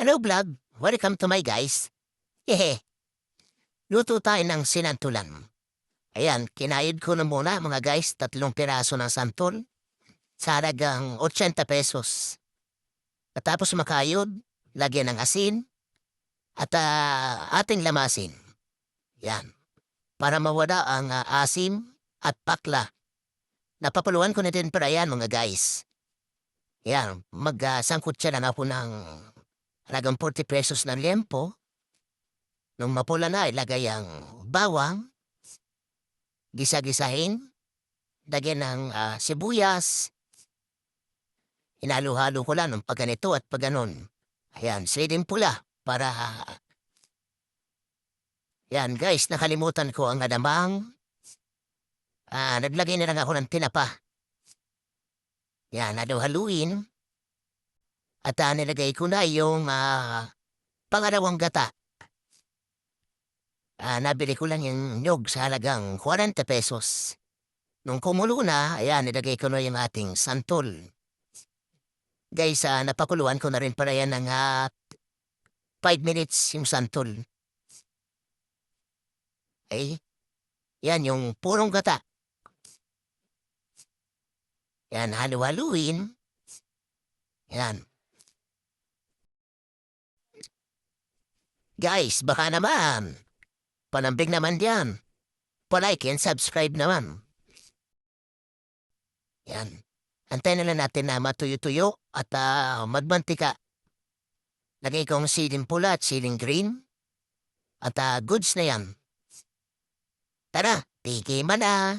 Hello vlog, welcome to my guys. Hehe, luto tayo ng sinantulan. Ayan, kinayod ko na muna mga guys, 3 piraso ng santol sa halagang 80 pesos. Katapos makayod, lagyan ng asin at ating lamasin. Yan, para mawala ang asim at pakla. Napapuluan ko na din para yan mga guys. Yan, magsangkot siya lang ako ng halagang 40 pesos na liempo. Nung mapula na, ilagay ang bawang, gisa-gisahin, lagyan ng sibuyas, hinalo-halo ko lang ng pagganito at pagganon. Ayan, siling pula para... Yan guys, nakalimutan ko ang adamang. Naglagay na lang ako ng tinapa. Yan, halo-haluin. At nilagay ko na yung pangalawang gata. Nabili ko lang yung nyog sa halagang 40 pesos. Nung kumulo na, ayan, nilagay ko na yung ating santol. Guys, napakuluan ko na rin para yan ng 5 minutes yung santol. Okay? Yan, yung purong gata. Yan, halu-haluin. Yan. Guys, baka naman. Panambing naman diyan. Pa-like and subscribe naman. Yan. Antayin na lang natin na matuyo-tuyo at magmantika. Lagay kong siling pula at siling green. At goods na yan. Tara, tikiman na.